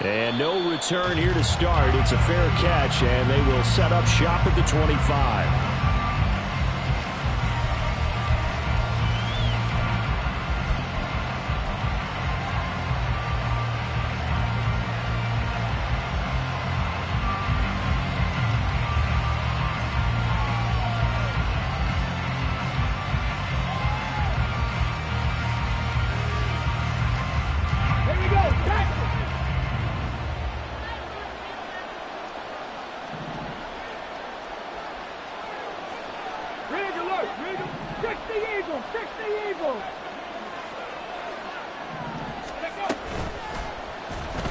And no return here to start. It's a fair catch, and they will set up shop at the 25.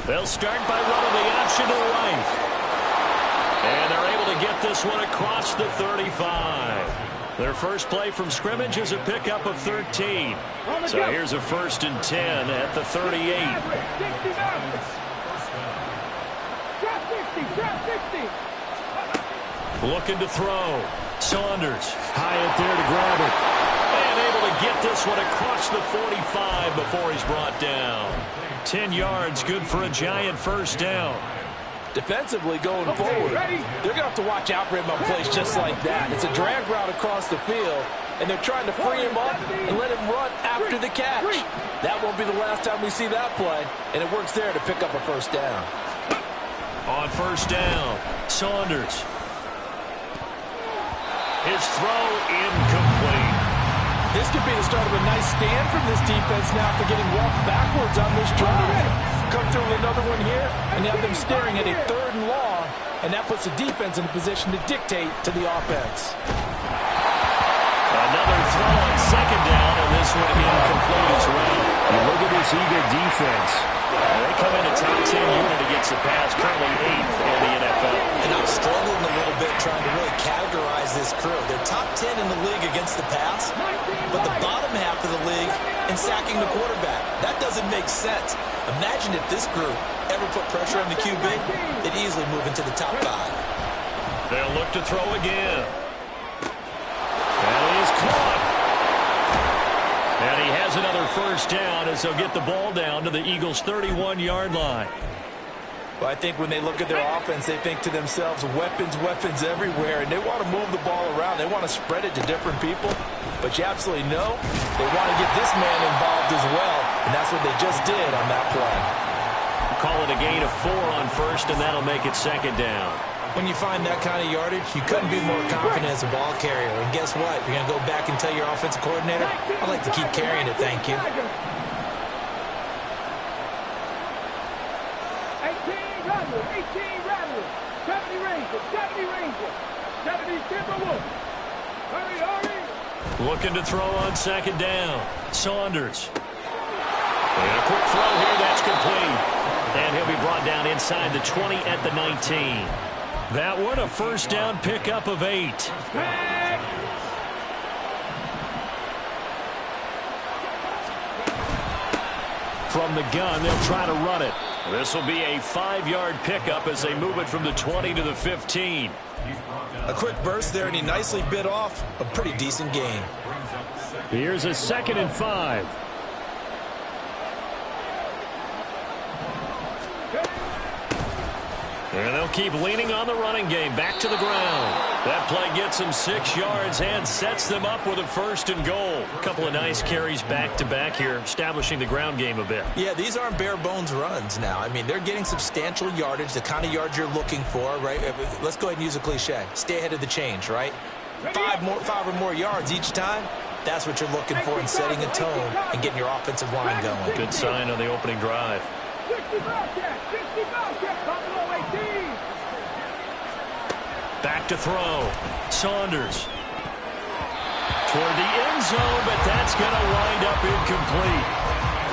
They'll start by running the option to the right. And they're able to get this one across the 35. Their first play from scrimmage is a pickup of 13. So here's a 1st and 10 at the 38. Looking to throw. Saunders high up there to grab it. And able to get this one across the 45 before he's brought down. 10 yards, good for a Giant first down. Defensively going forward, they're going to have to watch out for him on plays just like that. It's a drag route across the field, and they're trying to free him up and let him run after the catch. That won't be the last time we see that play, and it works there to pick up a first down. On first down, Saunders. His throw incomplete. This could be the start of a nice stand from this defense now for getting walked backwards on this drive. Come through with another one here, and you have them staring at a 3rd and long, and that puts the defense in a position to dictate to the offense. Another throw on 2nd down, and this one incomplete as well. You look at this Eagle defense. They come in a top 10 unit against the pass, currently 8th in the NFL. And I'm struggling a little bit trying to really categorize this crew. They're top 10 in the league against the pass, but the bottom half of the league in sacking the quarterback. That doesn't make sense. Imagine if this group ever put pressure on the QB, they'd easily move into the top 5. They'll look to throw again. That is caught. And he has another first down as they'll get the ball down to the Eagles' 31-yard line. Well, I think when they look at their offense, they think to themselves, weapons, weapons everywhere, and they want to move the ball around. They want to spread it to different people, but you absolutely know they want to get this man involved as well, and that's what they just did on that play. Call it a gain of 4 on first, and that'll make it 2nd down. When you find that kind of yardage, you couldn't be more confident as a ball carrier. And guess what? You're going to go back and tell your offensive coordinator, I'd like to keep carrying it, thank you. 18 Rattlers, 70 Rangers, 70 Rangers, 70 Timberwolves. Hurry, hurry. Looking to throw on 2nd down. Saunders. And a quick throw here, that's complete. And he'll be brought down inside the 20 at the 19. That one a first down pickup of 8. From the gun, they'll try to run it. This will be a 5-yard pickup as they move it from the 20 to the 15. A quick burst there, and he nicely bit off a pretty decent gain. Here's a 2nd and 5. And they'll keep leaning on the running game. Back to the ground. That play gets them 6 yards and sets them up with a 1st and goal. A couple of nice carries back-to-back here, establishing the ground game a bit. Yeah, these aren't bare-bones runs now. I mean, they're getting substantial yardage, the kind of yards you're looking for, right? Let's go ahead and use a cliche. Stay ahead of the change, right? 5 or more yards each time. That's what you're looking for in setting a tone and getting your offensive line going. Good sign on the opening drive. 60 Bobcats, 60 Bobcats, Buffalo 18. Back to throw. Saunders. Toward the end zone, but that's going to wind up incomplete.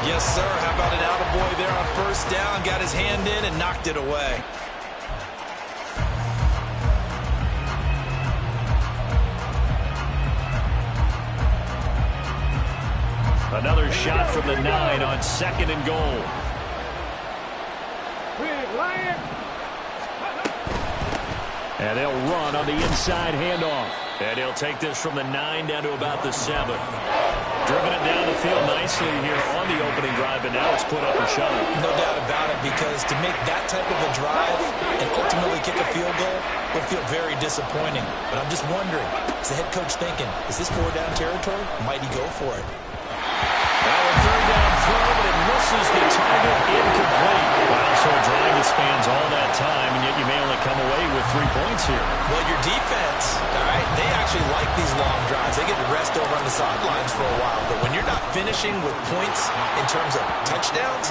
Yes, sir. How about an attaboy there on first down? Got his hand in and knocked it away. Another shot from the 9 on 2nd and goal. And they'll run on the inside handoff. And he'll take this from the 9 down to about the 7. Driven it down the field nicely here on the opening drive, and now it's put up or shut up. No doubt about it, because to make that type of a drive and ultimately kick a field goal would feel very disappointing. But I'm just wondering, is the head coach thinking, is this 4-down territory? Might he go for it? Now a third down throw, but it misses the target, incomplete. Wow, so a drive that spans all that time, and yet you may only come away with 3 points here. Well, your defense, all right, they actually like these long drives. They get to rest over on the sidelines for a while. But when you're not finishing with points in terms of touchdowns,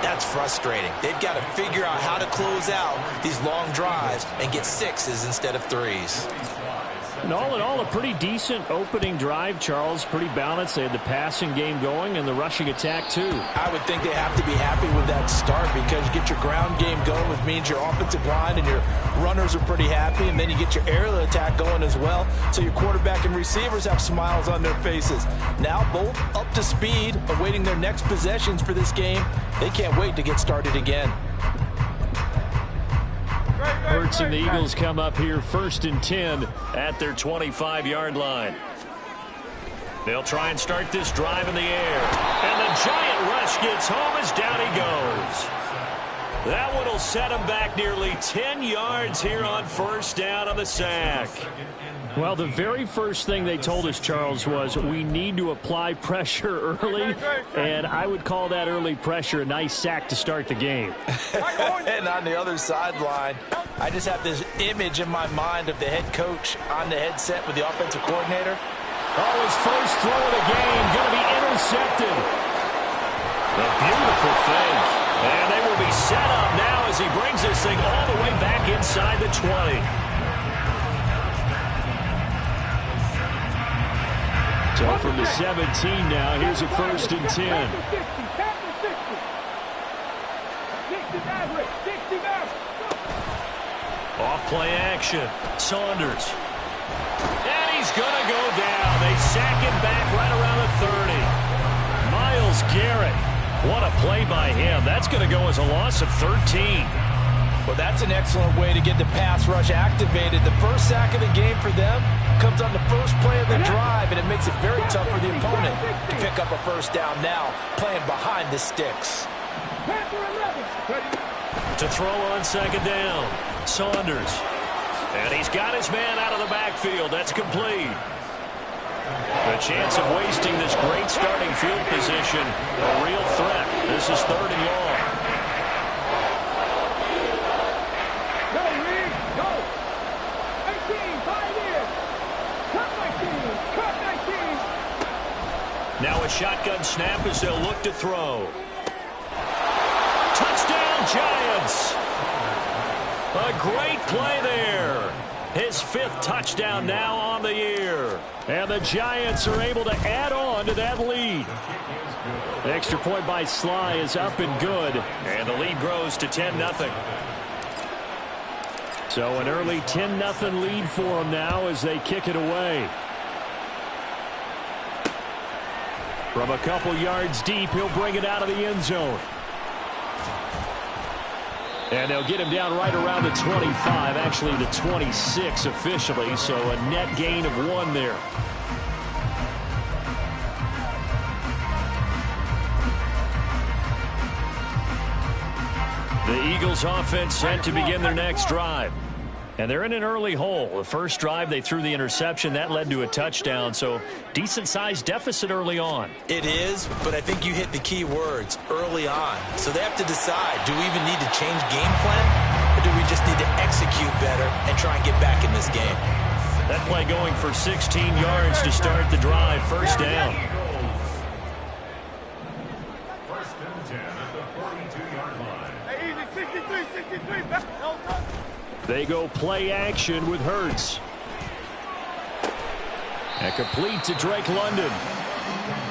that's frustrating. They've got to figure out how to close out these long drives and get 6s instead of 3s. And all in all, a pretty decent opening drive, Charles. Pretty balanced. They had the passing game going and the rushing attack, too. I would think they have to be happy with that start, because you get your ground game going, which means your offensive line and your runners are pretty happy, and then you get your aerial attack going as well, so your quarterback and receivers have smiles on their faces. Now both up to speed, awaiting their next possessions for this game. They can't wait to get started again. Hurts and the Eagles come up here 1st and 10 at their 25-yard line. They'll try and start this drive in the air. And the giant rush gets home as down he goes. That one will set him back nearly 10 yards here on 1st down on the sack. Well, the very first thing they told us, Charles, was we need to apply pressure early, and I would call that early pressure a nice sack to start the game. And on the other sideline, I just have this image in my mind of the head coach on the headset with the offensive coordinator. Oh, his first throw of the game, going to be intercepted. A beautiful fake. And they will be set up now as he brings this thing all the way back inside the 20. So from the 17 now, here's a 1st and 10. Off play action. Saunders. And he's going to go down. They sack him back right around the 30. Myles Garrett. What a play by him. That's going to go as a loss of 13. Well, that's an excellent way to get the pass rush activated. The first sack of the game for them comes on the first play of the drive, and it makes it very tough for the opponent to pick up a 1st down now, playing behind the sticks. To throw on 2nd down, Saunders. And he's got his man out of the backfield. That's complete. The chance of wasting this great starting field position, a real threat. This is 3rd and long. Now a shotgun snap as they'll look to throw. Touchdown, Giants! A great play there. His 5th touchdown now on the year. And the Giants are able to add on to that lead. The extra point by Sly is up and good. And the lead grows to 10-0. So an early 10-0 lead for them now as they kick it away. From a couple yards deep, he'll bring it out of the end zone. And they'll get him down right around the 25, actually the 26 officially, so a net gain of 1 there. The Eagles offense set to begin their next drive. And they're in an early hole. The first drive, they threw the interception. That led to a touchdown, so decent-sized deficit early on. It is, but I think you hit the key words, early on. So they have to decide, do we even need to change game plan, or do we just need to execute better and try and get back in this game? That play going for 16 yards to start the drive. 1st down. First and 10 at the 42-yard line. Hey, easy, 63. They go play action with Hurts. And complete to Drake London.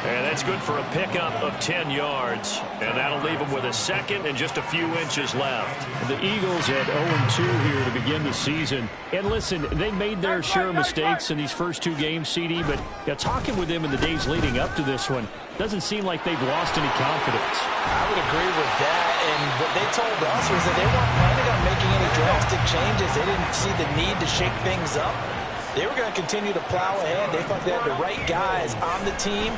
And that's good for a pickup of 10 yards. And that'll leave them with a 2nd and just a few inches left. The Eagles at 0-2 here to begin the season. And listen, they made their share of mistakes in these first 2 games, CD, but talking with them in the days leading up to this one, doesn't seem like they've lost any confidence. I would agree with that, and what they told us was that they weren't planning on making any drastic changes. They didn't see the need to shake things up. They were going to continue to plow ahead. They thought they had the right guys on the team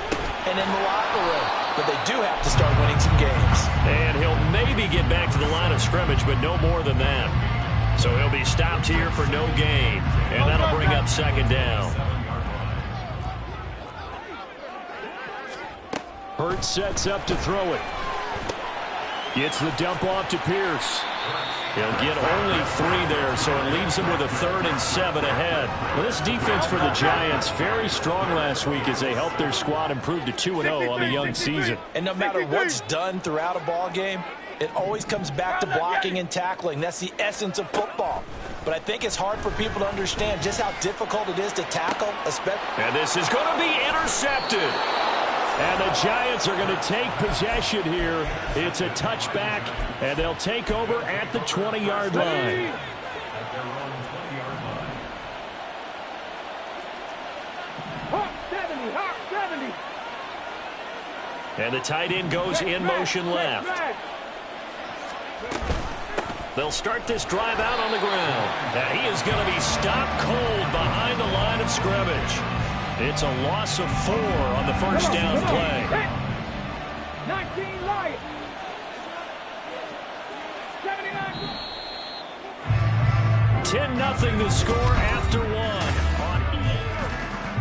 and in the locker room. But they do have to start winning some games. And he'll maybe get back to the line of scrimmage, but no more than that. So he'll be stopped here for no gain. And that'll bring up second down. Hurts sets up to throw it. Gets the dump off to Pierce. He'll get only 3 there, so it leaves him with a 3rd and 7 ahead. Well, this defense for the Giants, very strong last week as they helped their squad improve to 2-0 on the young season. And no matter what's done throughout a ball game, it always comes back to blocking and tackling. That's the essence of football. But I think it's hard for people to understand just how difficult it is to tackle, especially. And this is going to be intercepted. And the Giants are going to take possession here. It's a touchback, and they'll take over at the 20-yard line. And the tight end goes in motion left. They'll start this drive out on the ground. And he is going to be stopped cold behind the line of scrimmage. It's a loss of 4 on the first down play. 19 Lions. 10-0 the score after 1.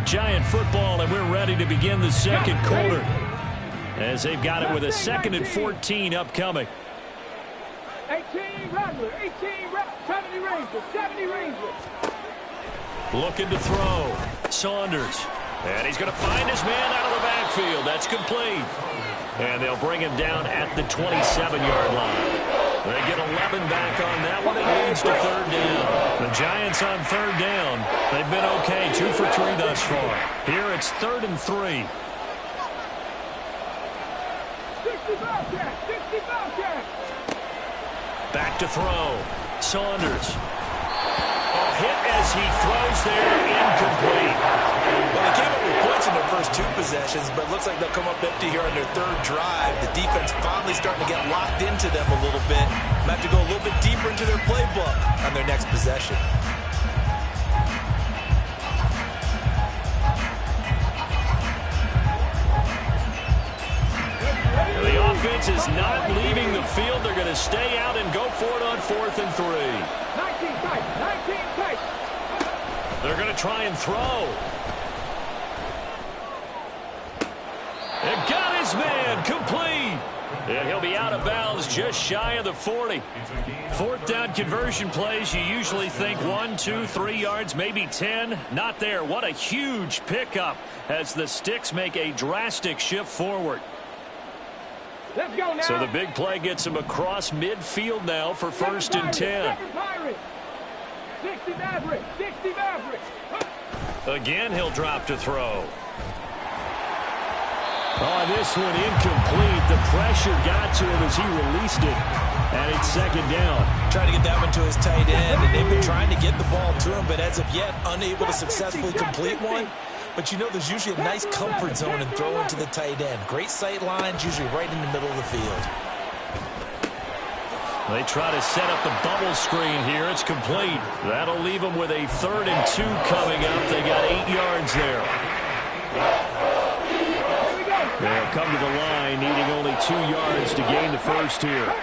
Giant football, and we're ready to begin the second quarter. As they've got it with a 2nd and 14 upcoming. 18 Rattler, 70 Rangers, 70 Rangers. Looking to throw. Saunders. And he's going to find his man out of the backfield. That's complete. And they'll bring him down at the 27-yard line. They get 11 back on that one. It leads to 3rd down. The Giants on 3rd down. They've been okay. 2 for 3 thus far. Here it's 3rd and 3. 60 Bobcats, 60 Bobcats. Back to throw. Saunders. Hit as he throws there, incomplete. Well, they came up with points in their first 2 possessions, but it looks like they'll come up empty here on their 3rd drive. The defense finally starting to get locked into them a little bit. Might have to go a little bit deeper into their playbook on their next possession. The offense is not leaving the field. They're going to stay out and go for it on 4th and 3. 19 tight, 19 tight. They're going to try and throw. And got his man complete. And he'll be out of bounds just shy of the 40. 4th down conversion plays, you usually think 1, 2, 3 yards, maybe 10. Not there. What a huge pickup as the Sticks make a drastic shift forward. Let's go now. So the big play gets him across midfield now for 1st and 10. 60 Maverick, 60 Maverick. Again, he'll drop to throw. Oh, this one incomplete. The pressure got to him as he released it. And it's 2nd down. Trying to get that one to his tight end, and they've been trying to get the ball to him, but as of yet, unable to successfully complete one. But you know there's usually a nice comfort zone in throwing to the tight end. Great sight lines, usually right in the middle of the field. They try to set up the bubble screen here. It's complete. That'll leave them with a 3rd and 2 coming up. They got 8 yards there. They'll come to the line, needing only 2 yards to gain the first here.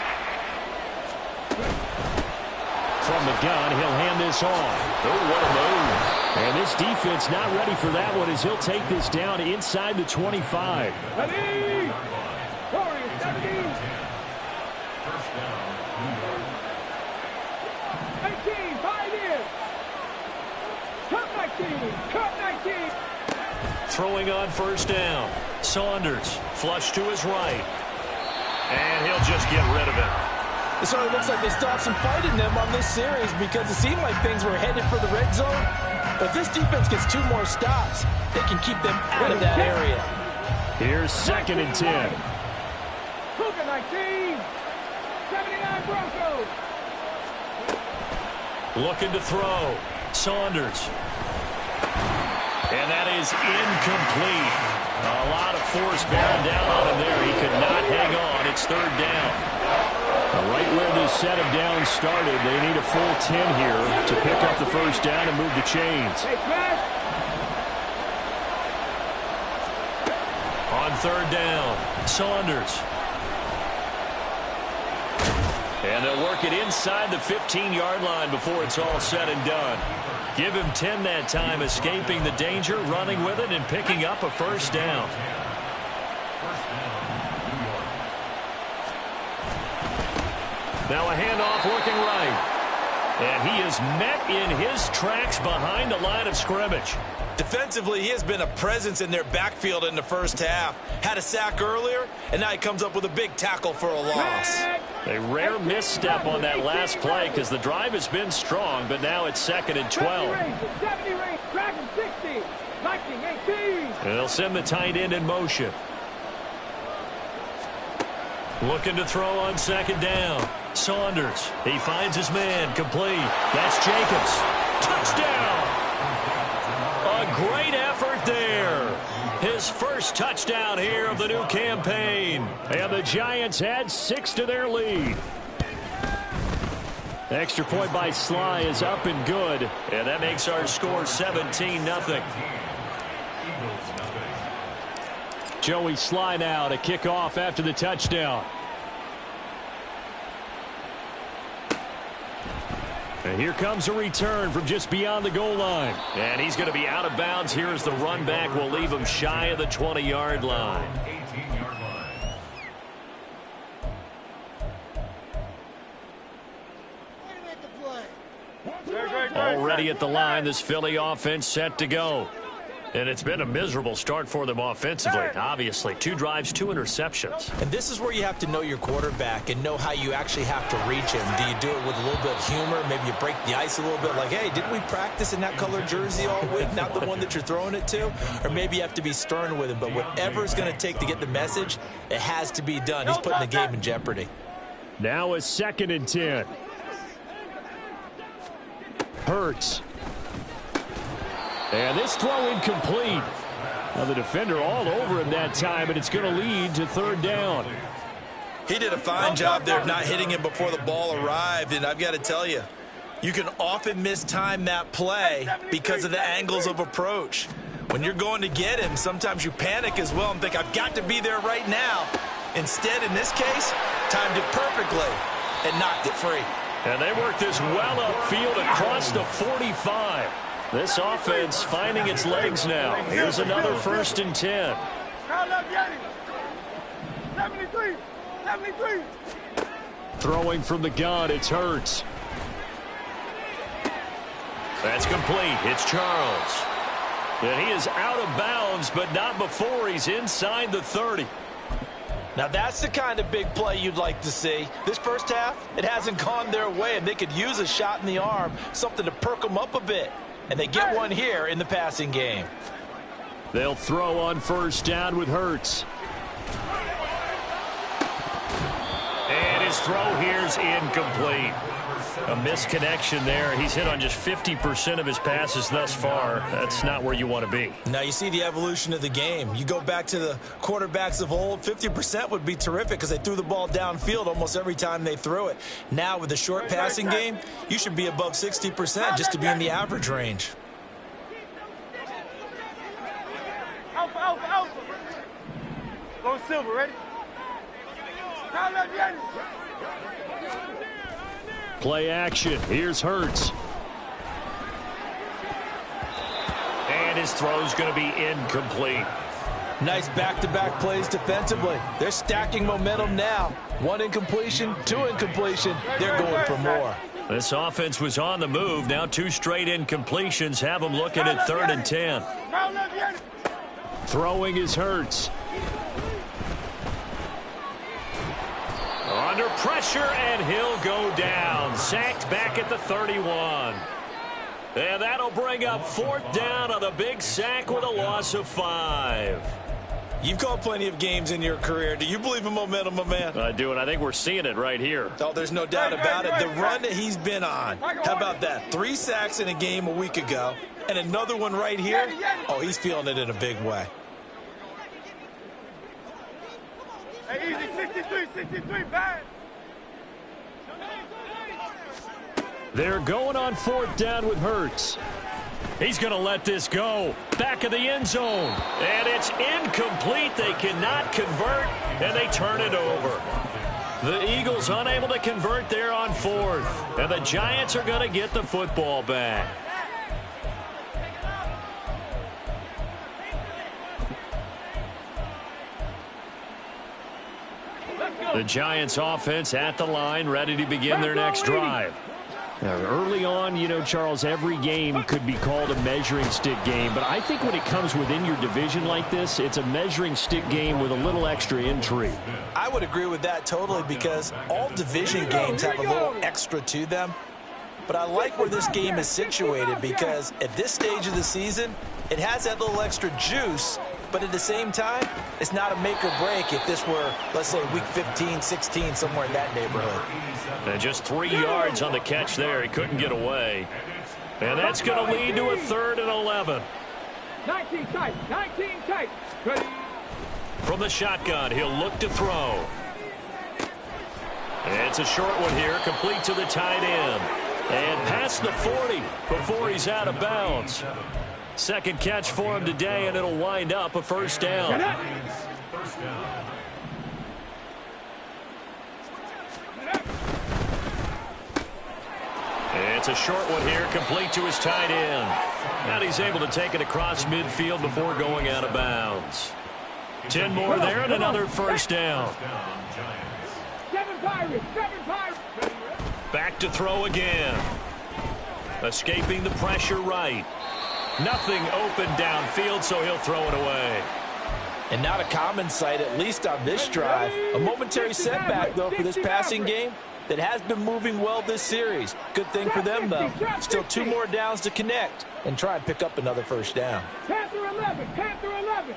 From the gun, he'll hand this off. Oh, what a move. And this defense not ready for that one as he'll take this down inside the 25. 70. 18, 5 in. Cut 19, cut 19. Throwing on 1st down. Saunders, flush to his right. And he'll just get rid of it. It sort of looks like they still have some fight in them on this series because it seemed like things were headed for the red zone. But if this defense gets 2 more stops, they can keep them out of that area. Here's 2nd and 10. Cougar 19, 79 Broncos. Looking to throw. Saunders. And that is incomplete. A lot of force bearing down on him there. He could not hang on. It's 3rd down. Right where this set of downs started, they need a full 10 here to pick up the 1st down and move the chains. On third down. Saunders. And they'll work it inside the 15-yard line before it's all said and done. Give him 10 that time, escaping the danger, running with it, and picking up a first down. Now a handoff working right. And he is met in his tracks behind the line of scrimmage. Defensively, he has been a presence in their backfield in the first half. Had a sack earlier, and now he comes up with a big tackle for a loss. A rare misstep on that last play because the drive has been strong, but now it's 2nd and 12. And they'll send the tight end in motion. Looking to throw on 2nd down. Saunders. He finds his man. Complete. That's Jacobs. Touchdown! A great effort there. His first touchdown here of the new campaign. And the Giants add 6 to their lead. Extra point by Sly is up and good. And that makes our score 17-0. Joey Sly now to kick off after the touchdown. And here comes a return from just beyond the goal line. And he's going to be out of bounds here as the run back will leave him shy of the 20-yard line. 18-yard line. Already at the line, this Philly offense set to go. And it's been a miserable start for them offensively. Obviously, 2 drives, 2 interceptions. And this is where you have to know your quarterback and know how you actually have to reach him. Do you do it with a little bit of humor? Maybe you break the ice a little bit like, hey, didn't we practice in that colored jersey all week? Not the one that you're throwing it to? Or maybe you have to be stern with him. But whatever it's going to take to get the message, it has to be done. He's putting the game in jeopardy. Now a 2nd and 10. Hurts. And this throw incomplete. Now the defender all over him that time, and it's going to lead to 3rd down. He did a fine job there of not hitting him before the ball arrived, and I've got to tell you, you can often mistime that play because of the angles of approach. When you're going to get him, sometimes you panic as well and think, I've got to be there right now. Instead, in this case, timed it perfectly and knocked it free. And they work this well upfield across the 45. This offense finding its legs now. Here's another 1st and 10. 73. Throwing from the gun, it's Hurts. That's complete. It's Charles. And he is out of bounds, but not before he's inside the 30. Now that's the kind of big play you'd like to see. This first half, it hasn't gone their way, and they could use a shot in the arm, something to perk them up a bit. And they get one here in the passing game. They'll throw on 1st down with Hurts. And his throw here's incomplete. A misconnection there. He's hit on just 50% of his passes thus far. That's not where you want to be. Now you see the evolution of the game. You go back to the quarterbacks of old, 50% would be terrific because they threw the ball downfield almost every time they threw it. Now with the short passing game, you should be above 60% just to be in the average range. Alpha. Go Silver, ready? Play action. Here's Hurts. And his throw's going to be incomplete. Nice back-to-back plays defensively. They're stacking momentum now. 1 incompletion, 2 incompletion. They're going for more. This offense was on the move. Now 2 straight incompletions have them looking at 3rd and 10. Throwing is Hurts. Under pressure, and he'll go down. Sacked back at the 31. And that'll bring up 4th down on the big sack with a loss of 5. You've called plenty of games in your career. Do you believe in momentum, my man? I do, and I think we're seeing it right here. Oh, there's no doubt about it. The run that he's been on. How about that? 3 sacks in a game a week ago, and another one right here. Oh, he's feeling it in a big way. Hey, easy, 63, bad. They're going on 4th down with Hurts. He's going to let this go. Back of the end zone. And it's incomplete. They cannot convert, and they turn it over. The Eagles unable to convert there on 4th. And the Giants are going to get the football back. The Giants offense at the line, ready to begin their next drive. Now, early on, you know, Charles, every game could be called a measuring stick game. But I think when it comes within your division like this, it's a measuring stick game with a little extra intrigue. I would agree with that totally because all division games have a little extra to them. But I like where this game is situated because at this stage of the season, it has that little extra juice. But at the same time, it's not a make or break if this were, let's say, week 15, 16, somewhere in that neighborhood. And just 3 yards on the catch there. He couldn't get away. And that's going to lead to a 3rd and 11. 19 tight, 19 tight. Ready. From the shotgun, he'll look to throw. It's a short one here, complete to the tight end. And past the 40 before he's out of bounds. Second catch for him today, and it'll wind up a first down. It's a short one here, complete to his tight end. And he's able to take it across midfield before going out of bounds. 10 more there and another first down. Back to throw again. Escaping the pressure right. Nothing open downfield, so he'll throw it away. And not a common sight, at least on this drive. A momentary setback, though, for this passing game that has been moving well this series. Good thing for them, though. Still 2 more downs to connect and try and pick up another first down. Panther 11, Panther 11.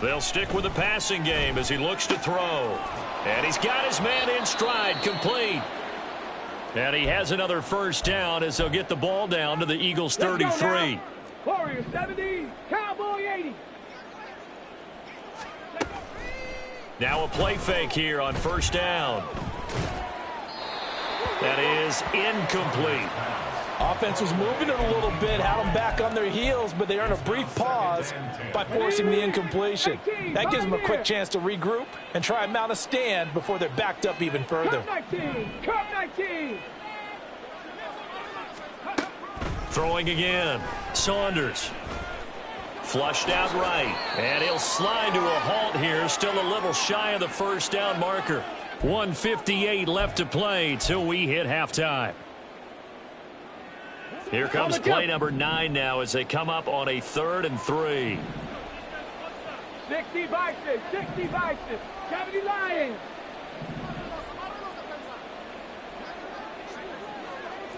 They'll stick with the passing game as he looks to throw. And he's got his man in stride, complete. And he has another first down as they'll get the ball down to the Eagles' 33. Warriors 70, Cowboy 80. Now a play fake here on first down. That is incomplete. Offense was moving it a little bit, had them back on their heels, but they earn a brief pause by forcing the incompletion. That gives them a quick chance to regroup and try and mount a stand before they're backed up even further. Cup 19. Throwing again. Saunders. Flushed out right. And he'll slide to a halt here. Still a little shy of the first down marker. 1:58 left to play till we hit halftime. Here comes play number 9 now as they come up on a 3rd and 3. 60 Vices, 60 Vices, 70 Lions.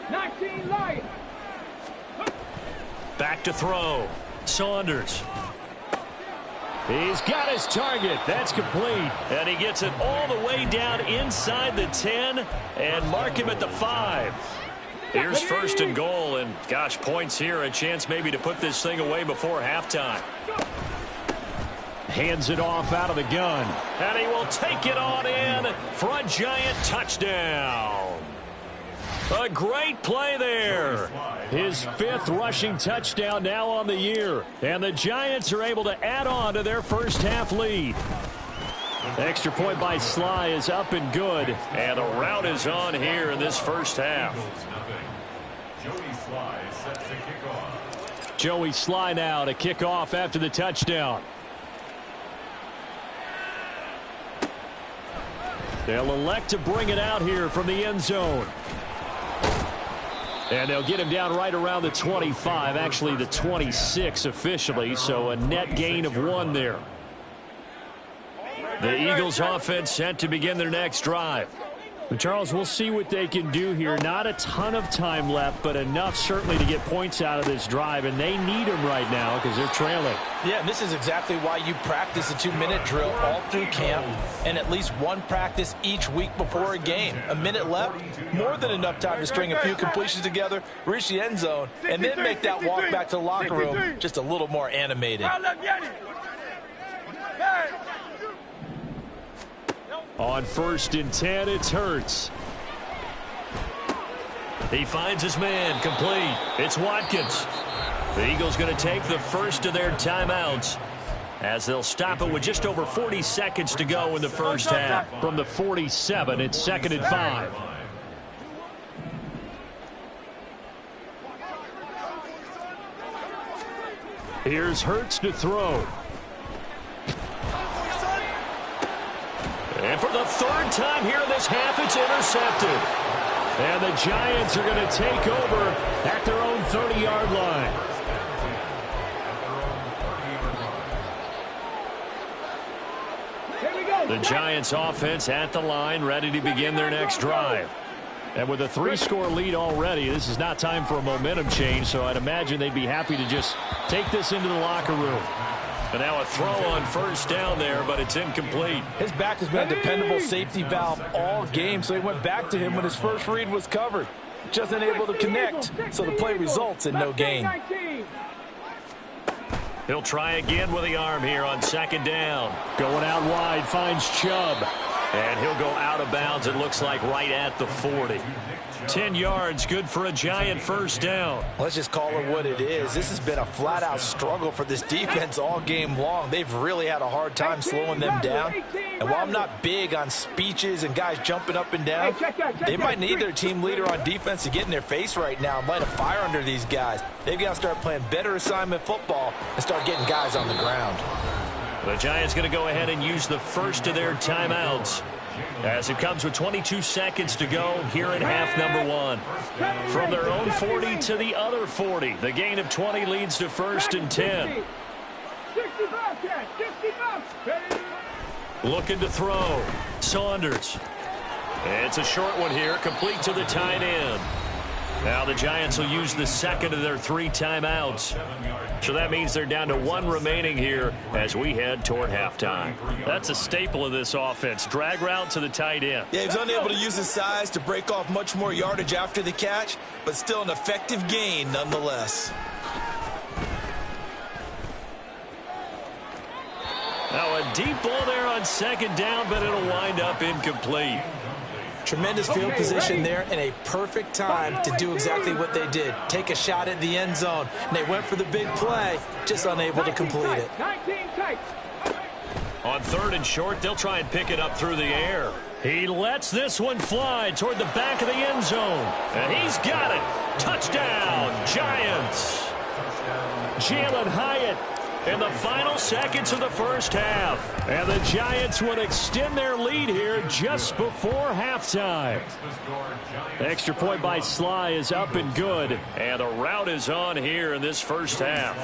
19 Lions. Back to throw. Saunders. He's got his target. That's complete. And he gets it all the way down inside the 10 and mark him at the 5. Here's 1st and goal, and gosh, points here, a chance maybe to put this thing away before halftime. Hands it off out of the gun. And he will take it on in for a Giant touchdown. A great play there. His 5th rushing touchdown now on the year. And the Giants are able to add on to their first half lead. The extra point by Sly is up and good. And the route is on here in this first half. Joey Sly now to kick off after the touchdown. They'll elect to bring it out here from the end zone. And they'll get him down right around the 25, actually the 26 officially, so a net gain of 1 there. The Eagles offense set to begin their next drive. But Charles, we'll see what they can do here. Not a ton of time left, but enough certainly to get points out of this drive, and they need them right now because they're trailing. Yeah, and this is exactly why you practice a 2-minute drill all through camp and at least 1 practice each week before a game. A minute left, more than enough time to string a few completions together, reach the end zone, and then make that walk back to the locker room just a little more animated. On 1st and 10, it's Hurts. He finds his man, complete. It's Watkins. The Eagles going to take the first of their timeouts as they'll stop it with just over 40 seconds to go in the first half. From the 47, it's 2nd and 5. Here's Hurts to throw. And for the third time here in this half, it's intercepted. And the Giants are going to take over at their own 30-yard line. The Giants offense at the line, ready to begin their next drive. And with a 3-score lead already, this is not time for a momentum change, so I'd imagine they'd be happy to just take this into the locker room. And now a throw on first down there, but it's incomplete. His back has been a dependable safety valve all game, so he went back to him when his first read was covered. Just unable to connect, so the play results in no gain. He'll try again with the arm here on 2nd down. Going out wide, finds Chubb. And he'll go out of bounds, it looks like, right at the 40. 10 yards, good for a Giant first down. Let's just call it what it is. This has been a flat-out struggle for this defense all game long. They've really had a hard time slowing them down. And while I'm not big on speeches and guys jumping up and down, they might need their team leader on defense to get in their face right now and light a fire under these guys. They've got to start playing better assignment football and start getting guys on the ground. The Giants going to go ahead and use the first of their timeouts as it comes with 22 seconds to go here in half number 1. From their own 40 to the other 40. The gain of 20 leads to 1st and 10. Looking to throw. Saunders. It's a short one here, complete to the tight end. Now the Giants will use the second of their 3 timeouts. So that means they're down to 1 remaining here as we head toward halftime. That's a staple of this offense. Drag route to the tight end. Yeah, he was unable to use his size to break off much more yardage after the catch, but still an effective gain nonetheless. Now a deep ball there on 2nd down, but it'll wind up incomplete. Tremendous field position there and a perfect time to do exactly what they did. Take a shot at the end zone. And they went for the big play, just unable to complete it. On 3rd and short, they'll try and pick it up through the air. He lets this one fly toward the back of the end zone. And he's got it. Touchdown, Giants. Jalen Hyatt in the final seconds of the first half. And the Giants would extend their lead here just before halftime. Extra point by Sly is up and good. And the route is on here in this first half.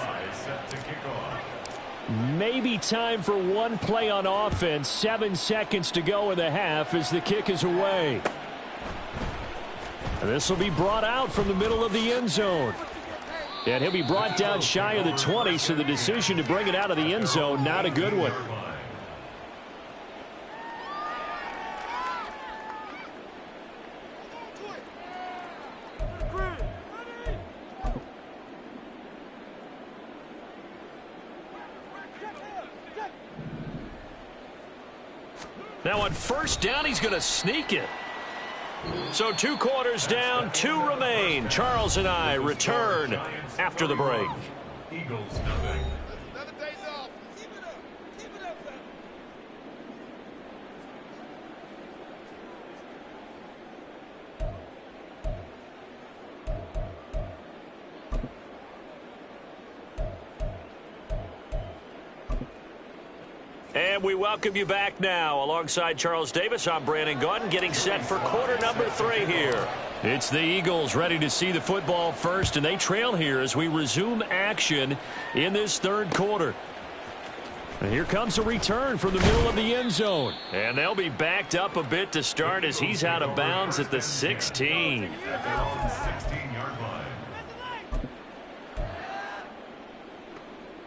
Maybe time for one play on offense. 7 seconds to go in the half as the kick is away. And this will be brought out from the middle of the end zone. And he'll be brought down shy of the 20, so the decision to bring it out of the end zone, not a good one. Now on 1st down, he's going to sneak it. So 2 quarters down, 2 remain. Charles and I return after the break. Eagles nothing. And we welcome you back now. Alongside Charles Davis, I'm Brandon Gaudin, getting set for quarter number 3 here. It's the Eagles ready to see the football first, and they trail here as we resume action in this 3rd quarter. And here comes a return from the middle of the end zone. And they'll be backed up a bit to start as he's out of bounds at the 16. At their own 16-yard line.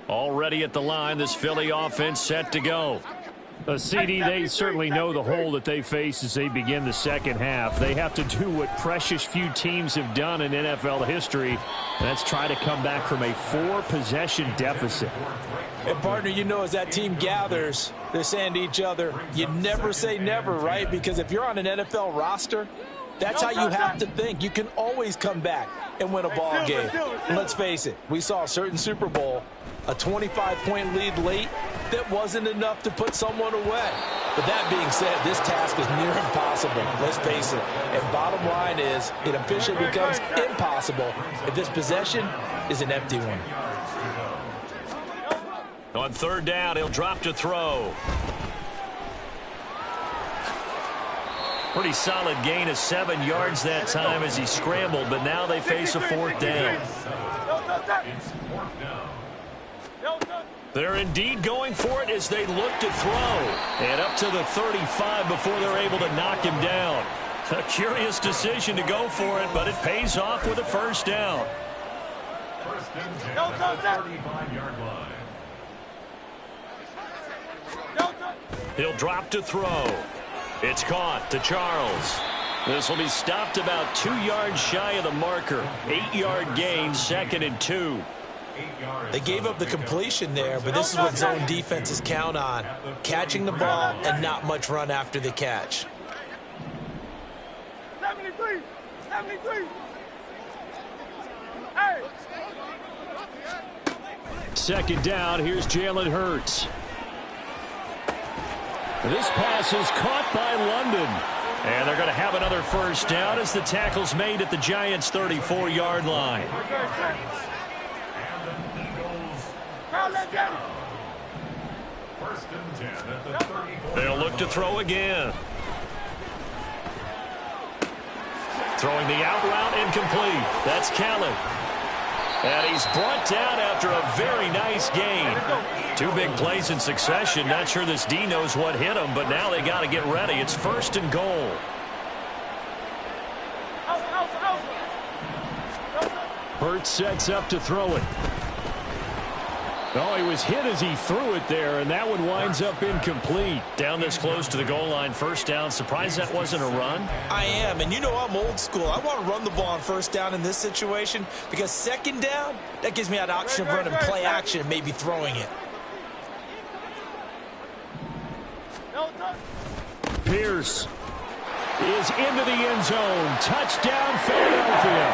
Already at the line, this Philly offense set to go. CD, they certainly know the hole that they face as they begin the second half. They have to do what precious few teams have done in NFL history. And that's try to come back from a 4-possession deficit. And, partner, you know, as that team gathers, they're saying to each other, you never say never, right? Because if you're on an NFL roster, that's how you have to think. You can always come back and win a ball game. And let's face it, we saw a certain Super Bowl, a 25-point lead late that wasn't enough to put someone away. But that being said, this task is near impossible. Let's face it. And bottom line is, it officially becomes impossible if this possession is an empty one. On third down, he'll drop to throw. Pretty solid gain of 7 yards that time as he scrambled, but now they face a fourth down. They're indeed going for it as they look to throw. And up to the 35 before they're able to knock him down. A curious decision to go for it, but it pays off with a first down. First and 10 at the 35-yard line. He'll drop to throw. It's caught to Charles. This will be stopped about 2 yards shy of the marker. 8-yard gain, 2nd and 2. They gave up the completion there, but this is what zone defenses count on. Catching the ball and not much run after the catch. 73. Hey. Second down, here's Jalen Hurts. This pass is caught by London. And they're going to have another first down as the tackle's made at the Giants' 34-yard line. First and 10 at the 34. They'll look to throw again. Throwing the out route incomplete. That's Kellen. And he's brought down after a very nice gain. 2 big plays in succession. Not sure this D knows what hit him, but now they got to get ready. It's 1st and goal. Hurts sets up to throw it. Oh, he was hit as he threw it there, and that one winds up incomplete. Down this close to the goal line, first down. Surprised that wasn't a run? I am, and you know I'm old school. I want to run the ball on first down in this situation because second down, that gives me that option of running play action and maybe throwing it. Pierce is into the end zone. Touchdown, Philadelphia.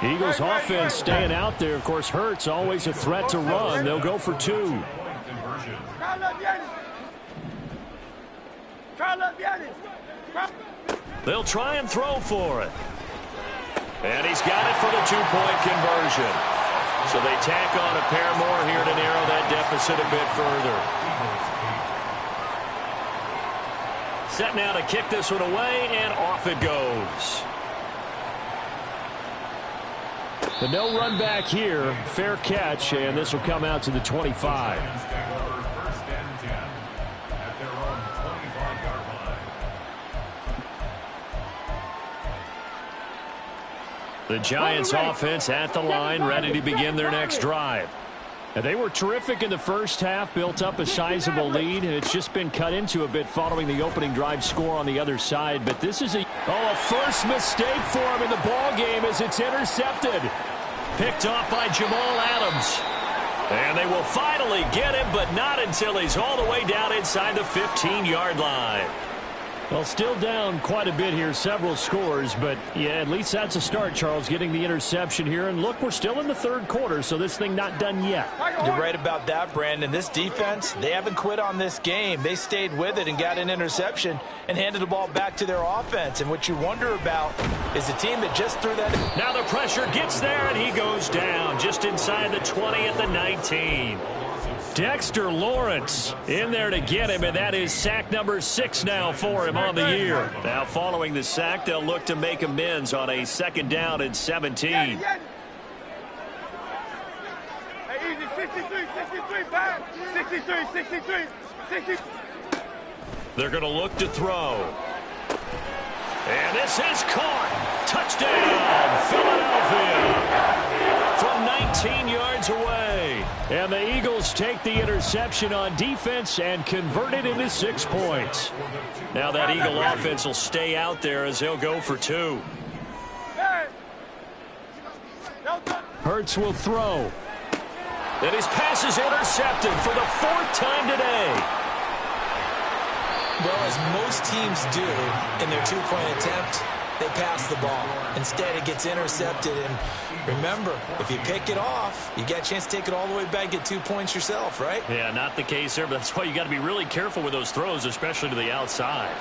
Eagles offense staying out there. Of course, Hurts always a threat to run. They'll go for 2. They'll try and throw for it. And he's got it for the 2-point conversion. So they tack on a pair more here to narrow that deficit a bit further. Set now to kick this one away, and off it goes. The no run back here. Fair catch, and this will come out to the 25. First and 10 at their own 25-yard line. The Giants offense at the line, ready to begin their next drive. And they were terrific in the first half, built up a sizable lead, and it's just been cut into a bit following the opening drive score on the other side. But this is a first mistake for him in the ball game as it's intercepted. Picked off by Jamal Adams. And they will finally get him, but not until he's all the way down inside the 15-yard line. Well, still down quite a bit here, several scores, but yeah, at least that's a start, Charles, getting the interception here. And look, we're still in the third quarter, so this thing not done yet. You're right about that, Brandon. This defense, they haven't quit on this game. They stayed with it and got an interception and handed the ball back to their offense. And what you wonder about is the team that just threw that. Now the pressure gets there, and he goes down just inside the 20 at the 19. Dexter Lawrence in there to get him, and that is sack number 6 now for him on the year. Now following the sack, they'll look to make amends on a 2nd down and 17. Hey, easy, 63, back. 63. They're going to look to throw. And this is caught. Touchdown, Philadelphia. From 14 yards away. And the Eagles take the interception on defense and convert it into 6 points. Now that Eagle offense will stay out there as they'll go for 2. Hurts will throw. And his pass is intercepted for the 4th time today. Well, as most teams do in their two-point attempt, they pass the ball. Instead, it gets intercepted. And remember, if you pick it off, you get a chance to take it all the way back, get 2 points yourself, right? Yeah, not the case there, but that's why you got to be really careful with those throws, especially to the outside.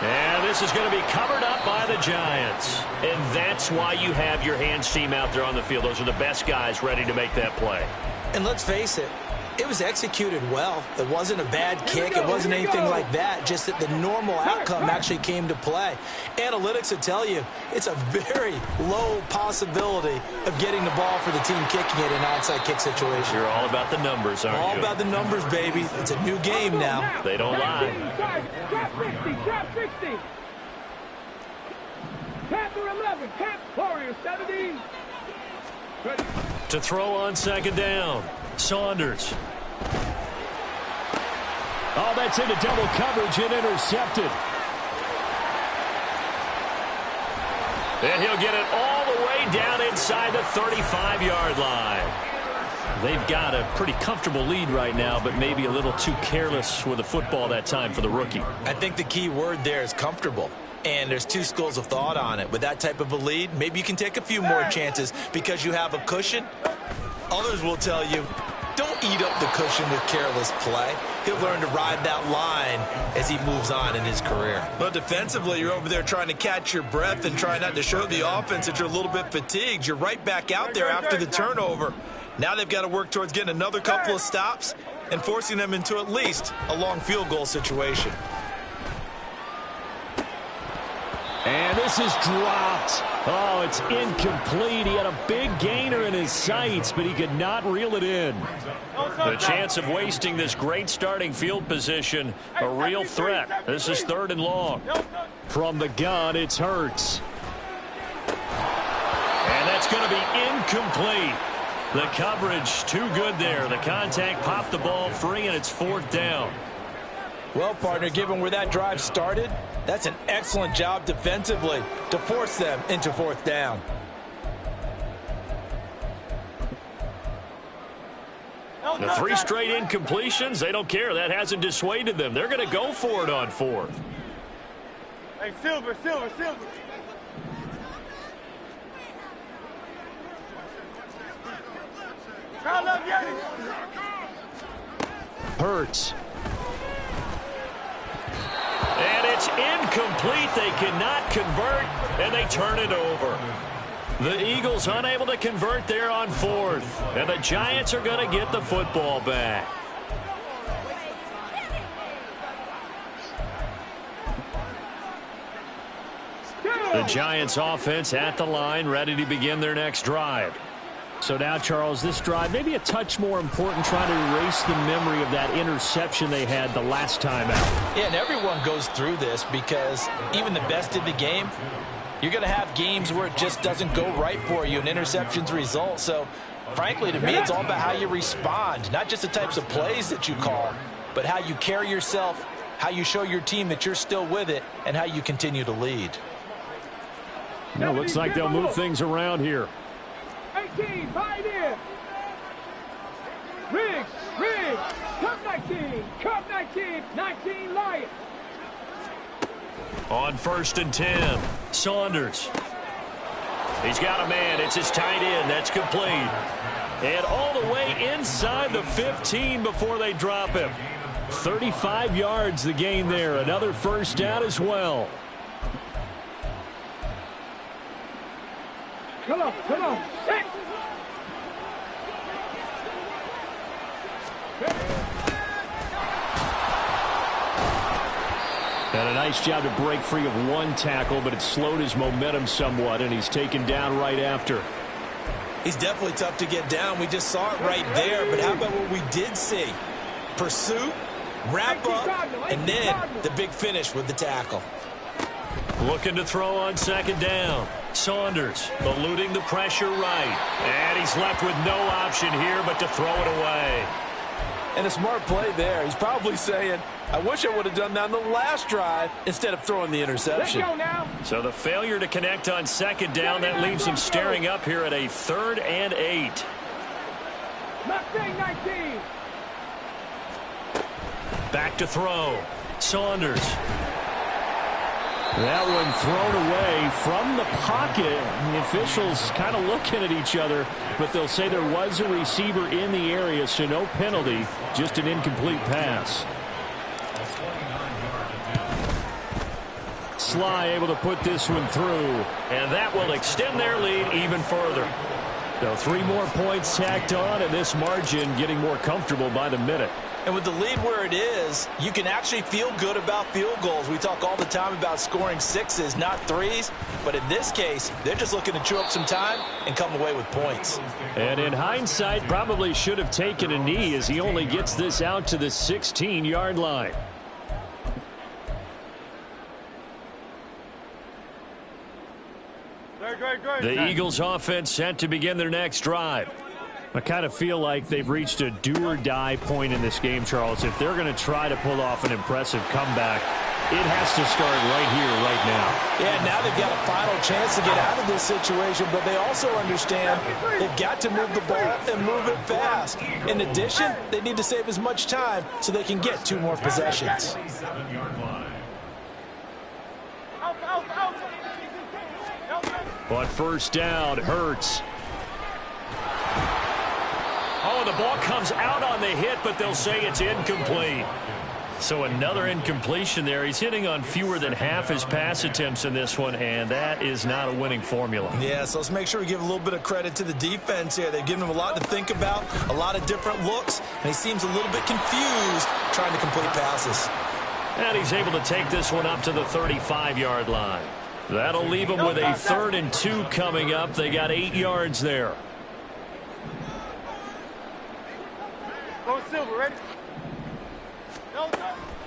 And this is going to be covered up by the Giants. And that's why you have your hands team out there on the field. Those are the best guys ready to make that play. And let's face it, it was executed well. It wasn't a bad kick. It wasn't anything like that. Just that the normal outcome actually came to play. Analytics will tell you it's a very low possibility of getting the ball for the team kicking it in an onside kick situation. You're all about the numbers, aren't you? All about the numbers, baby. It's a new game now. They don't lie. Trap 60, trap 60. Panther 11, Camp Warrior 17. To throw on 2nd down, Saunders. Oh, that's into double coverage and intercepted. And he'll get it all the way down inside the 35-yard line. They've got a pretty comfortable lead right now, but maybe a little too careless with the football that time for the rookie. I think the key word there is comfortable. And there's 2 schools of thought on it. With that type of a lead, maybe you can take a few more chances because you have a cushion. Others will tell you, don't eat up the cushion with careless play. He'll learn to ride that line as he moves on in his career. But defensively, you're over there trying to catch your breath and try not to show the offense that you're a little bit fatigued. You're right back out there after the turnover. Now they've got to work towards getting another couple of stops and forcing them into at least a long field goal situation. And this is dropped. Oh, it's incomplete. He had a big gainer in his sights, but he could not reel it in. The chance of wasting this great starting field position, a real threat. This is 3rd and long. From the gun, it's Hurts. And that's going to be incomplete. The coverage too good there. The contact popped the ball free, and it's 4th down. Well, partner, given where that drive started, that's an excellent job defensively to force them into 4th down. The 3 straight incompletions, they don't care. That hasn't dissuaded them. They're going to go for it on 4th. Hey, Silver. Hurts. And it's incomplete. They cannot convert, and they turn it over. The Eagles unable to convert there on 4th, and the Giants are going to get the football back. The Giants offense at the line, ready to begin their next drive. So now, Charles, this drive maybe a touch more important, trying to erase the memory of that interception they had the last time out. Yeah, and everyone goes through this because even the best in the game, you're going to have games where it just doesn't go right for you and interceptions result. So, frankly, to me, it's all about how you respond, not just the types of plays that you call, but how you carry yourself, how you show your team that you're still with it, and how you continue to lead. Well, looks like they'll move things around here. 18, right in. Riggs, Cup 19, 19 Lions. On 1st and 10, Saunders. He's got a man. It's his tight end. That's complete. And all the way inside the 15 before they drop him. 35 yards the gain there. Another 1st down as well. Come on. Set. And a nice job to break free of 1 tackle, but it slowed his momentum somewhat, and he's taken down right after. He's definitely tough to get down. We just saw it right there, but how about what we did see? Pursuit, wrap up, and then the big finish with the tackle. Looking to throw on second down. Saunders eluding the pressure right. And he's left with no option here but to throw it away. And a smart play there. He's probably saying, I wish I would have done that on the last drive instead of throwing the interception. Let's go now. So the failure to connect on second down, that leaves him staring up here at a 3rd and 8. Mustang 19. Back to throw. Saunders. That one thrown away from the pocket. The officials kind of looking at each other, but they'll say there was a receiver in the area, so no penalty, just an incomplete pass. Sly able to put this one through. And that will extend their lead even further. So 3 more points tacked on, and this margin getting more comfortable by the minute. And with the lead where it is, you can actually feel good about field goals. We talk all the time about scoring 6s, not 3s. But in this case, they're just looking to chew up some time and come away with points. And in hindsight, probably should have taken a knee as he only gets this out to the 16-yard line. The Eagles offense set to begin their next drive. I kind of feel like they've reached a do-or-die point in this game, Charles. If they're going to try to pull off an impressive comeback, it has to start right here, right now. Yeah, now they've got a final chance to get out of this situation, but they also understand they've got to move the ball and move it fast. In addition, they need to save as much time so they can get 2 more possessions. On first down, Hurts. Oh, the ball comes out on the hit, but they'll say it's incomplete. So another incompletion there. He's hitting on fewer than half his pass attempts in this one, and that is not a winning formula. Yeah, so let's make sure we give a little bit of credit to the defense here. They've given him a lot to think about, a lot of different looks, and he seems a little bit confused trying to complete passes. And he's able to take this one up to the 35-yard line. That'll leave him with a 3rd and 2 coming up. They got 8 yards there. Go Silver, ready?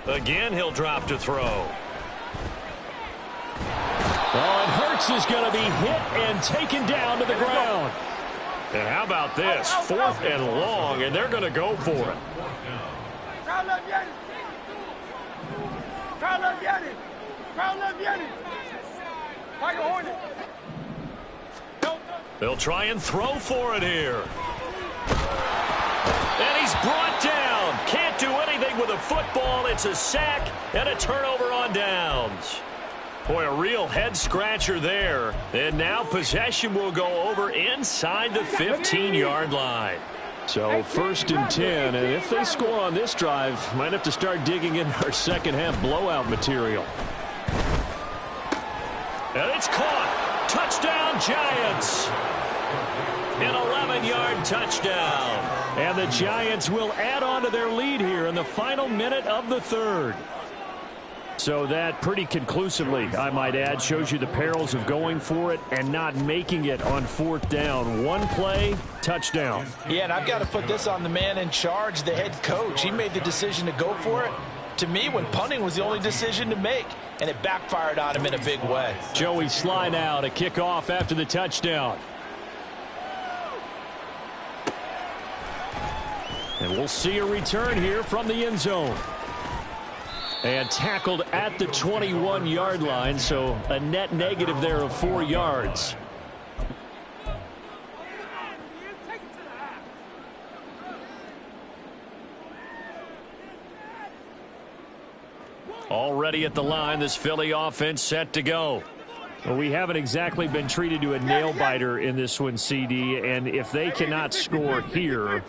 Again, he'll drop to throw. Oh, and Hurts is going to be hit and taken down to the ground. And how about this? 4th and long, and they're going to go for it. Crowd left Yanni. Crowd left Yanni. Crowd left Yanni. Michael Hornet. They'll try and throw for it here. And he's brought down. Can't do anything with a football. It's a sack and a turnover on downs. Boy, a real head-scratcher there. And now possession will go over inside the 15-yard line. So 1st and 10, and if they score on this drive, might have to start digging in our second-half blowout material. And it's caught. Touchdown, Giants. An 11-yard touchdown. And the Giants will add on to their lead here in the final minute of the 3rd. So that pretty conclusively, I might add, shows you the perils of going for it and not making it on 4th down. One play, touchdown. Yeah, and I've got to put this on the man in charge, the head coach. He made the decision to go for it. To me, when punting was the only decision to make, and it backfired on him in a big way. Joey Sly now to kick off after the touchdown. And we'll see a return here from the end zone. And tackled at the 21-yard line, so a net negative there of 4 yards. Already at the line, this Philly offense set to go. Well, we haven't exactly been treated to a nail-biter in this one, CD, and if they cannot score here,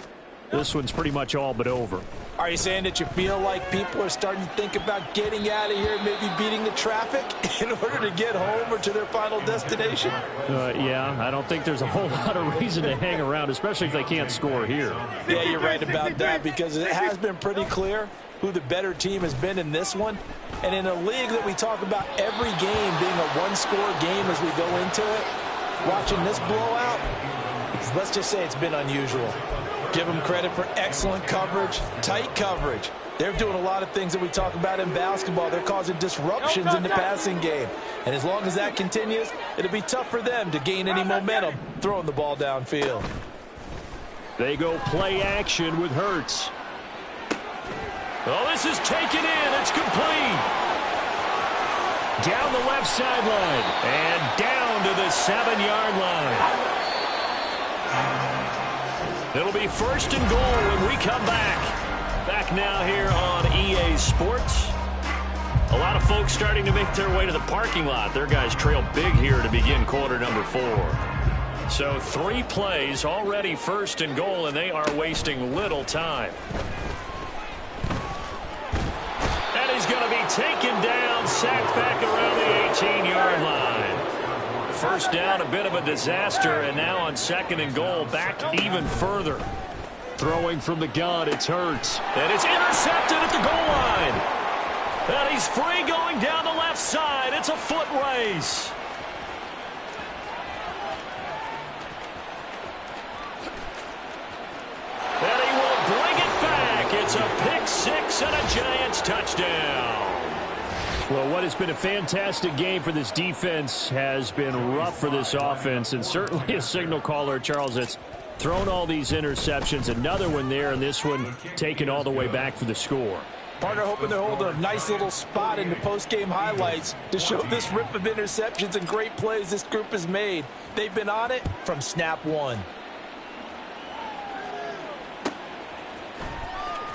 this one's pretty much all but over. Are you saying that you feel like people are starting to think about getting out of here, maybe beating the traffic in order to get home or to their final destination? Yeah, I don't think there's a whole lot of reason to hang around, especially if they can't score here. Yeah, you're right about that, because it has been pretty clear who the better team has been in this one. And in a league that we talk about every game being a one-score game as we go into it, watching this blowout, let's just say it's been unusual. Give them credit for excellent coverage, tight coverage. They're doing a lot of things that we talk about in basketball. They're causing disruptions in the passing game. And as long as that continues, it'll be tough for them to gain any momentum throwing the ball downfield. They go play action with Hurts. Oh, this is taken in. It's complete. Down the left sideline and down to the 7-yard line. It'll be 1st and goal when we come back. Back now here on EA Sports. A lot of folks starting to make their way to the parking lot. Their guys trail big here to begin quarter number 4. So 3 plays already 1st and goal, and they are wasting little time. And he's going to be taken down, sacked back around the 18-yard line. First down, a bit of a disaster, and now on 2nd and goal, back even further. Throwing from the gun, it's Hurts. And it's intercepted at the goal line. And he's free going down the left side. It's a foot race. And he will bring it back. It's a pick 6 and a Giants touchdown. Well, what has been a fantastic game for this defense has been rough for this offense, and certainly a signal caller, Charles, that's thrown all these interceptions. Another one there, and this one taken all the way back for the score. Partner hoping to hold a nice little spot in the post-game highlights to show this rip of interceptions and great plays this group has made. They've been on it from snap 1.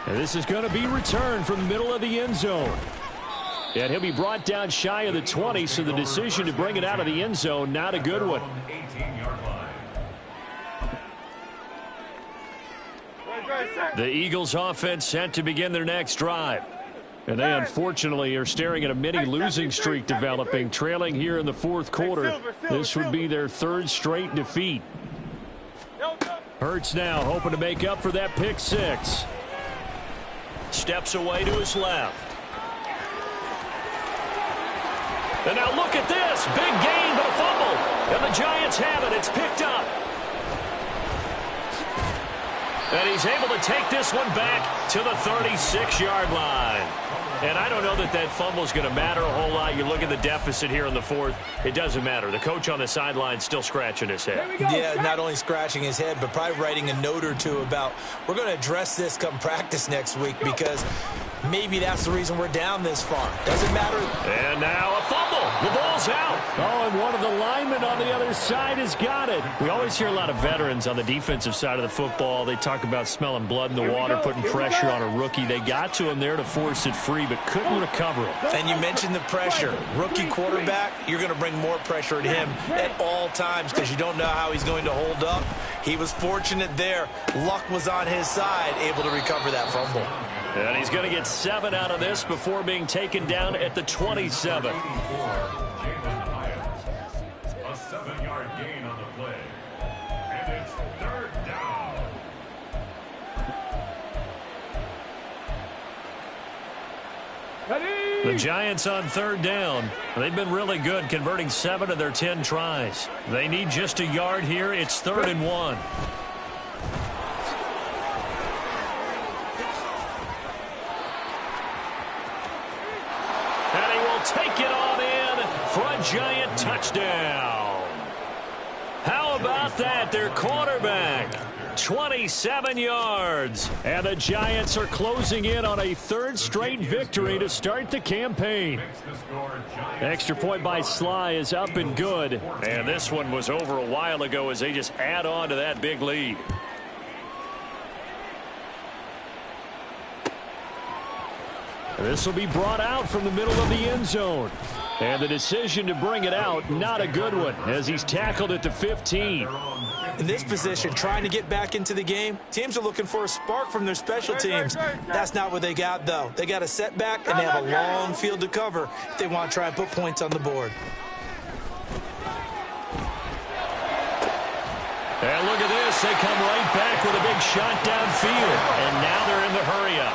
And this is going to be returned from the middle of the end zone. And he'll be brought down shy of the 20, so the decision to bring it out of the end zone, not a good one. The Eagles offense set to begin their next drive. And they unfortunately are staring at a mini losing streak developing, trailing here in the 4th quarter. This would be their 3rd straight defeat. Hurts now hoping to make up for that pick 6. Steps away to his left. And now look at this. Big gain, but a fumble. And the Giants have it. It's picked up. And he's able to take this one back to the 36-yard line. And I don't know that that fumble is going to matter a whole lot. You look at the deficit here in the 4th. It doesn't matter. The coach on the sideline still scratching his head. Yeah, not only scratching his head, but probably writing a note or two about we're going to address this come practice next week because maybe that's the reason we're down this far. Doesn't matter. And now a fumble. The ball's out. Oh, and one of the linemen on the other side has got it. We always hear a lot of veterans on the defensive side of the football. They talk about smelling blood in the water, putting pressure on a rookie. They got to him there to force it free, but couldn't recover it. And you mentioned the pressure. Rookie quarterback, you're going to bring more pressure at him at all times because you don't know how he's going to hold up. He was fortunate there. Luck was on his side, able to recover that fumble. And he's going to get 7 out of this before being taken down at the 27. A 7-yard gain on the play. And it's 3rd down. The Giants on 3rd down. They've been really good, converting 7 of their 10 tries. They need just a yard here. It's 3rd and 1. And he will take it on in for a Giant touchdown. How about that? Their quarterback, 27 yards. And the Giants are closing in on a 3rd straight victory to start the campaign. Extra point by Sly is up and good. And this one was over a while ago as they just add on to that big lead. This will be brought out from the middle of the end zone. And the decision to bring it out, not a good one, as he's tackled at the 15. In this position, trying to get back into the game, teams are looking for a spark from their special teams. That's not what they got, though. They got a setback, and they have a long field to cover if they want to try and put points on the board. And look at this. They come right back with a big shot downfield. And now they're in the hurry-up.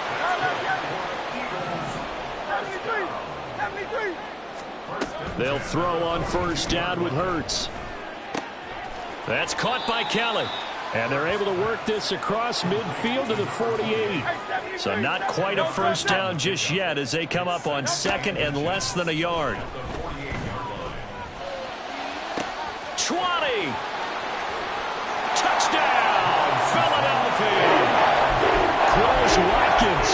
They'll throw on 1st down with Hurts. That's caught by Kelly. And they're able to work this across midfield to the 48. So not quite a first down just yet as they come up on second and less than a yard. 20. Touchdown, Philadelphia. Quez Watkins,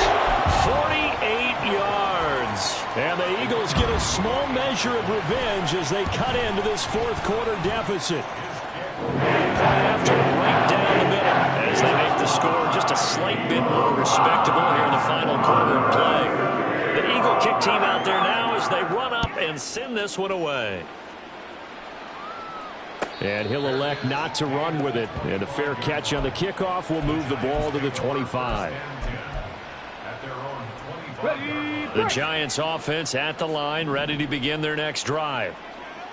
48 yards. And the Eagles get a small measure of revenge as they cut into this fourth quarter deficit. After right down the middle as they make the score just a slight bit more respectable here in the final quarter of play. The Eagle kick team out there now as they run up and send this one away. And he'll elect not to run with it. And a fair catch on the kickoff will move the ball to the 25. The Giants offense at the line, ready to begin their next drive.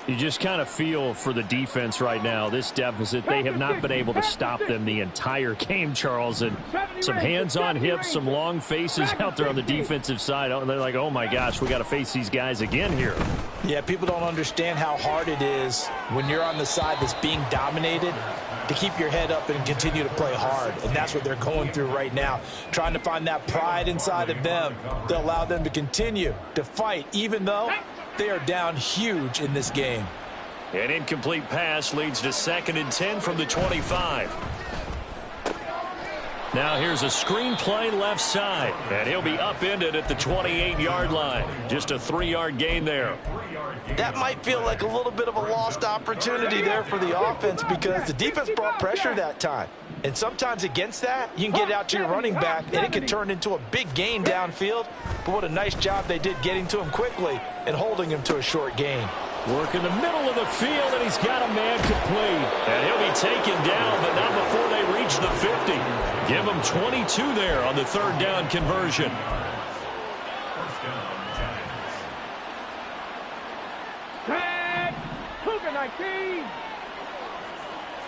You just kind of feel for the defense right now, this deficit. They have not been able to stop them the entire game, Charles. And some hands on hips, some long faces out there on the defensive side. They're like, oh, my gosh, we got to face these guys again here. Yeah, people don't understand how hard it is when you're on the side that's being dominated to keep your head up and continue to play hard. And that's what they're going through right now, trying to find that pride inside of them to allow them to continue to fight, even though they are down huge in this game. An incomplete pass leads to 2nd and 10 from the 25. Now here's a screen play left side, and he'll be upended at the 28-yard line. Just a 3-yard gain there. That might feel like a little bit of a lost opportunity there for the offense because the defense brought pressure that time. And sometimes against that, you can get out to your running back, and it can turn into a big gain downfield. But what a nice job they did getting to him quickly and holding him to a short gain. Work in the middle of the field, and he's got a man complete. And he'll be taken down, but not before they reach the 50. Give him 22 there on the 3rd down conversion. Tag! Cougar 19!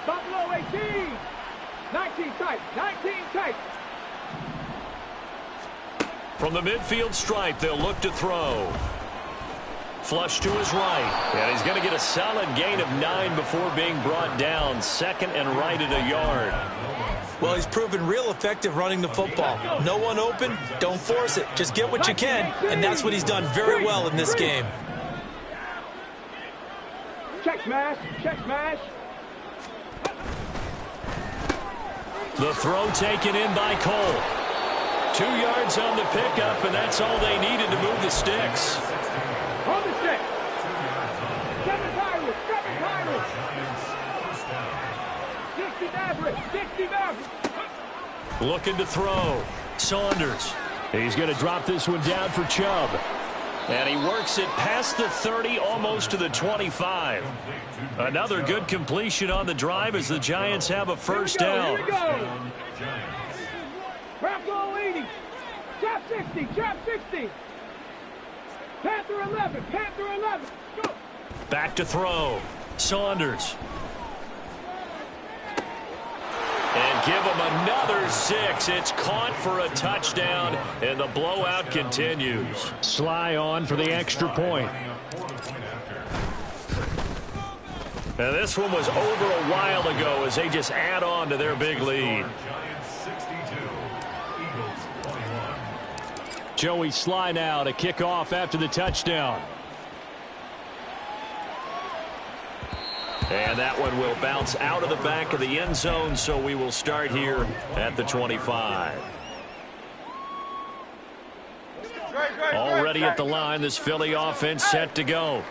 Buffalo 18! 19 tight! 19 tight! From the midfield stripe, they'll look to throw. Flush to his right. And he's going to get a solid gain of 9 before being brought down. 2nd and right at a yard. Well, he's proven real effective running the football. No one open, don't force it. Just get what you can, and that's what he's done very well in this game. Check smash! Check smash! The throw taken in by Cole. 2 yards on the pickup, and that's all they needed to move the sticks. Hold the stick! 7 Tyrus! 7 Tyrus! 60 Maverick! 60 Maverick! Looking to throw. Saunders. He's going to drop this one down for Chubb. And he works it past the 30, almost to the 25. Another good completion on the drive as the Giants have a first down. Here we go! Trap goal 80! Trap 60! Trap 60! Panther 11! Panther 11! Go! Back to throw. Saunders. And give him another 6. It's caught for a touchdown, and the blowout continues. Sly on for the extra point. And this one was over a while ago as they just add on to their big lead. Joey Sly now to kick off after the touchdown. And that one will bounce out of the back of the end zone, so we will start here at the 25. Already at the line, this Philly offense set to go.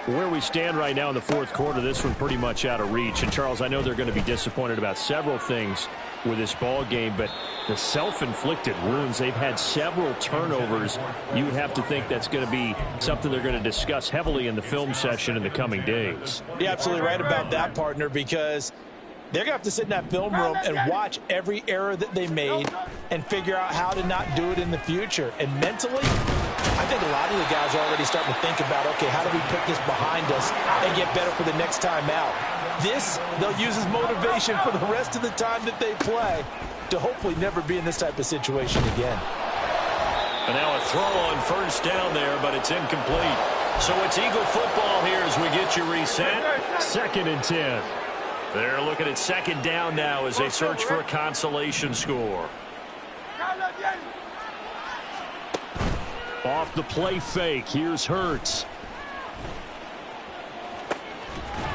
Where we stand right now in the fourth quarter, this one pretty much out of reach. And, Charles, I know they're going to be disappointed about several things with this ball game, but the self-inflicted wounds, they've had several turnovers. You would have to think that's going to be something they're going to discuss heavily in the film session in the coming days. You're absolutely right about that, partner, because they're going to have to sit in that film room and watch every error that they made and figure out how to not do it in the future. And mentally, I think a lot of the guys are already starting to think about, okay, how do we put this behind us and get better for the next time out? This, they'll use as motivation for the rest of the time that they play to hopefully never be in this type of situation again. And now a throw on first down there, but it's incomplete. So it's Eagle football here as we get you reset. 2nd and 10. They're looking at second down now as they search for a consolation score. Off the play fake, here's Hurts.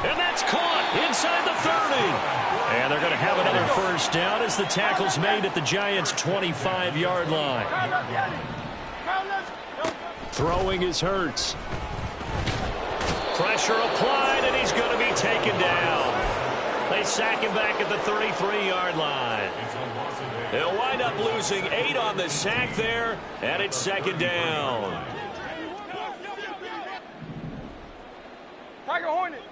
And that's caught inside the 30. And they're going to have another first down as the tackle's made at the Giants' 25-yard line. Throwing is Hurts. Pressure applied, and he's going to be taken down. They sack him back at the 33-yard line. They'll wind up losing 8 on the sack there, and it's second down. Tiger Hornet.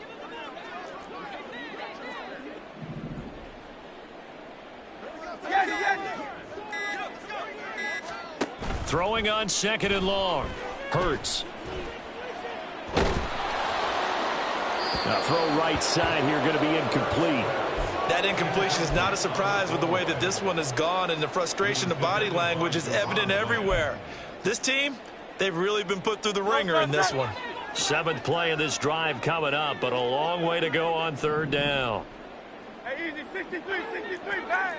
Throwing on second and long. Hurts. Now throw right side here, going to be incomplete. That incompletion is not a surprise with the way that this one has gone, and the frustration, the body language is evident everywhere. This team, they've really been put through the ringer in this one. 7th play of this drive coming up, but a long way to go on third down. Hey, easy, 63, 63, bang.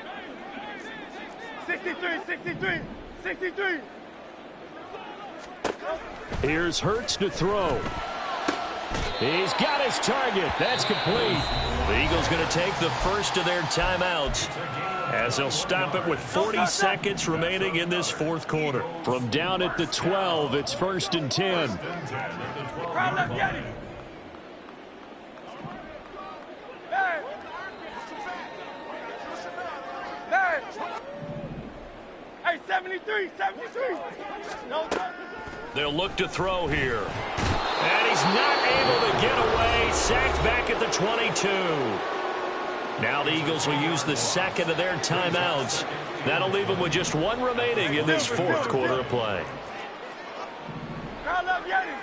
63, 63, 63. Here's Hurts to throw. He's got his target. That's complete. The Eagles going to take the first of their timeouts as they'll stop it with 40 seconds remaining in this fourth quarter. From down at the 12, it's 1st and 10. Crowd left, Yeti. Bang. Bang. Hey, 73, 73. No, They'll look to throw here. And he's not able to get away. Sacked back at the 22. Now the Eagles will use the second of their timeouts. That'll leave them with just 1 remaining in this fourth quarter of play. crowd left, Yeti.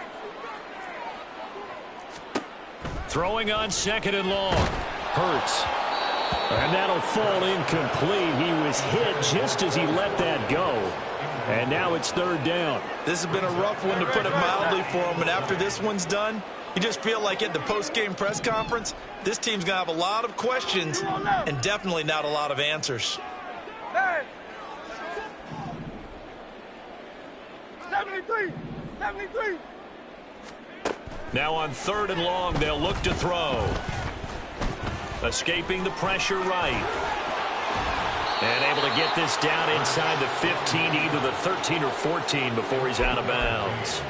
Throwing on second and long. Hurts. And that'll fall incomplete. He was hit just as he let that go. And now it's third down. This has been a rough one, to put it mildly, for him. And after this one's done, you just feel like at the post-game press conference, this team's going to have a lot of questions and definitely not a lot of answers. Hey. 73, 73. Now on third and long, they'll look to throw. Escaping the pressure right. And able to get this down inside the 15, either the 13 or 14 before he's out of bounds.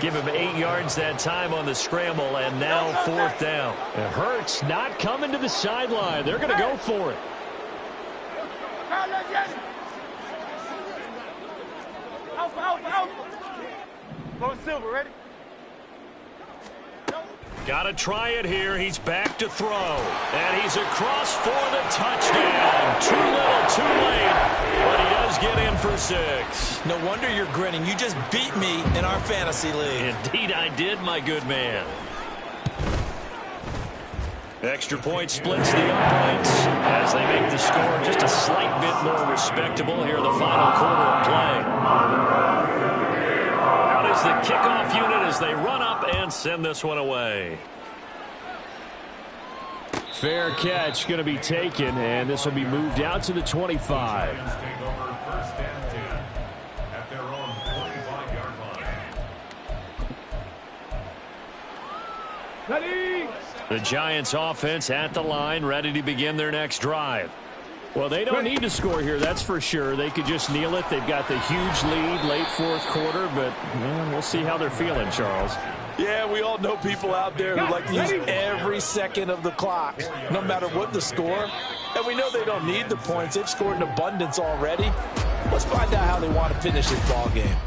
Give him 8 yards that time on the scramble, and now fourth down. It Hurts not coming to the sideline. They're going to go for it. Crowd left, Yeti. Alpha, alpha, alpha. Go silver, ready? Got to try it here. He's back to throw. And he's across for the touchdown. Too little, too late. But he does get in for 6. No wonder you're grinning. You just beat me in our fantasy league. Indeed I did, my good man. Extra point splits the uprights as they make the score just a slight bit more respectable here in the final quarter of play. Out is the kickoff unit as they run up and send this one away. Fair catch going to be taken, and this will be moved out to the 25. Take over 1st and 10 at their own 25-yard line. Ready. The Giants offense at the line, ready to begin their next drive. Well, they don't need to score here, that's for sure. They could just kneel it. They've got the huge lead late fourth quarter, but we'll see how they're feeling, Charles. Yeah, we all know people out there who like to use every second of the clock, no matter what the score. And we know they don't need the points. They've scored in abundance already. Let's find out how they want to finish this ball game.